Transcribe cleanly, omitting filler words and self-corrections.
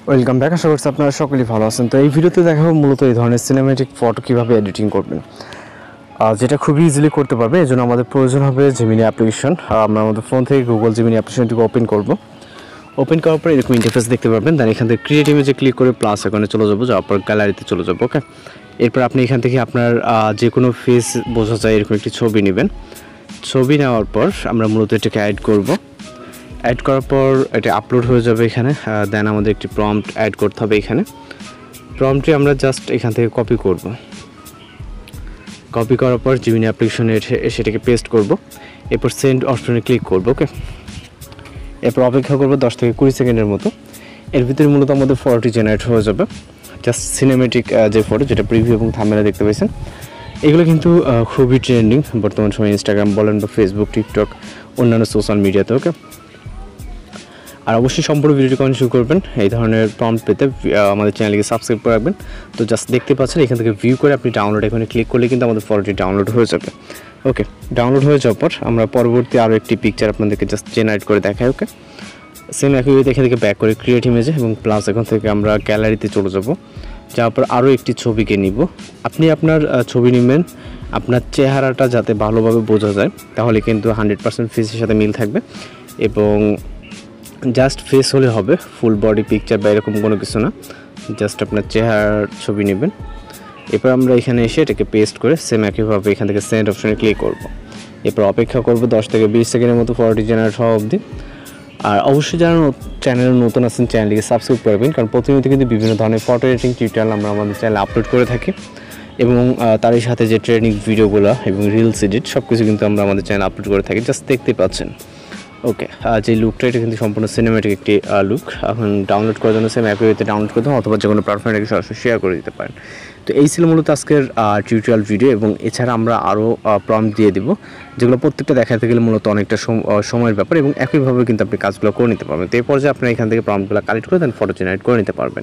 Welcome back. আশা করছি আপনারা সকলেই ভালো আছেন। তো এই ভিডিওতে দেখাবো মূলত এই ধরনের সিনেম্যাটিক ফটো কীভাবে এডিটিং করবেন, যেটা খুবই ইজিলি করতে পারবে। এই জন্য আমাদের প্রয়োজন হবে জেমিনি অ্যাপ্লিকেশন। আমরা আমাদের ফোন থেকে গুগল জেমিনি অ্যাপ্লিকেশনটিকে ওপেন করব। ওপেন করার পর এরকম ইন্টারফেস দেখতে পারবেন। দেন এখান থেকে ক্রিয়েট ইমেজে ক্লিক করে প্লাস এখানে চলে যাবো, যাওয়ার পর গ্যালারিতে চলে যাবো। ওকে, এরপর আপনি এখান থেকে আপনার যে কোনো ফেস বোঝা যায় এরকম একটি ছবি নেবেন। ছবি নেওয়ার পর আমরা মূলত এটাকে অ্যাড করব। অ্যাড করার পর এটা আপলোড হয়ে যাবে এখানে। দেন আমাদের একটি প্রম্পট অ্যাড করতে হবে এখানে। প্রম্পটটি আমরা জাস্ট এখান থেকে কপি করব। কপি করার পর জেমিনি অ্যাপ্লিকেশনে সেটাকে পেস্ট করব। এরপর সেন্ড অপশনে ক্লিক করব। ওকে, এরপর অপেক্ষা করব 10 থেকে 20 সেকেন্ডের মতো। এর ভিতরে মূলত আমাদের ফটোটি জেনারেট হয়ে যাবে। জাস্ট সিনেমেটিক যে ফটো, যেটা প্রিভিউ এবং থাম্বনেলে দেখতে পাচ্ছেন, এগুলো কিন্তু খুবই ট্রেন্ডিং বর্তমান সময় ইনস্টাগ্রাম বলেন বা ফেসবুক, টিকটক, অন্যান্য সোশ্যাল মিডিয়াতে। ওকে, আর অবশ্যই সম্পূর্ণ ভিডিওটি কন্টিনিউ করবেন। এই ধরনের প্রম্পট পেতে আমাদের চ্যানেলকে সাবস্ক্রাইব করে রাখবেন। তো জাস্ট দেখতে পাচ্ছেন এখান থেকে ভিউ করে আপনি ডাউনলোড এখানে ক্লিক করলে কিন্তু আমাদের ফটোটি ডাউনলোড হয়ে যাবে। ওকে, ডাউনলোড হয়ে যাওয়ার পর আমরা পরবর্তী আরও একটি পিকচার আপনাদেরকে জাস্ট জেনারেট করে দেখাই। ওকে, সেম একইভাবে এখান থেকে ব্যাক করে ক্রিয়েট ইমেজে এবং প্লাস এখান থেকে আমরা গ্যালারিতে চলে যাব। যাওয়ার পর আরও একটি ছবিকে নিব। আপনি আপনার ছবি নেবেন আপনার চেহারাটা যাতে ভালোভাবে বোঝা যায়, তাহলে কিন্তু 100% ফেসের সাথে মিল থাকবে। এবং জাস্ট ফেস হলে হবে, ফুল বডি পিকচার বা এরকম কোনো কিছু না। জাস্ট আপনার চেহারার ছবি নেবেন। এরপর আমরা এখানে এসে এটাকে পেস্ট করে সেম একইভাবে এখান থেকে সেন্ড অপশনে ক্লিক করব। এরপর অপেক্ষা করব 10 থেকে 20 সেকেন্ডের মতো ফটোটি জেনারেট হওয়া অবধি। আর অবশ্যই যারা চ্যানেলে নতুন আছেন চ্যানেলটিকে সাবস্ক্রাইব করবেন, কারণ প্রতিনিয়ত কিন্তু বিভিন্ন ধরনের ফটো এডিটিং টিউটোরিয়াল আমরা আমাদের চ্যানেলে আপলোড করে থাকি। এবং তারই সাথে যে ট্রেনিং ভিডিওগুলো এবং রিলস এডিট সব কিছু কিন্তু আমরা আমাদের চ্যানেলে আপলোড করে থাকি, জাস্ট দেখতে পাচ্ছেন। ওকে, যে লুকটা এটা কিন্তু সম্পূর্ণ সিনেমেটিক একটি লুক। এখন ডাউনলোড করার জন্য সেম অ্যাপে ডাউনলোড করতে হবে, অথবা যে কোনো প্ল্যাটফর্মে রেখে সরাসরি শেয়ার করে দিতে পারেন। তো এই ছিল মূলত আজকের টিউটোরিয়াল ভিডিও। এবং এছাড়া আমরা আরও প্রম্পট দিয়ে দিব, যেগুলো প্রত্যেকটা দেখাতে গেলে মূলত অনেকটা সময়ের ব্যাপার, এবং একইভাবে কিন্তু আপনি কাজগুলো করে নিতে পারবেন। তো এই পর্যায়ে আপনি এখান থেকে প্রম্পটগুলো কালেক্ট করে দেন ফটো জেনারেট করে নিতে পারবেন।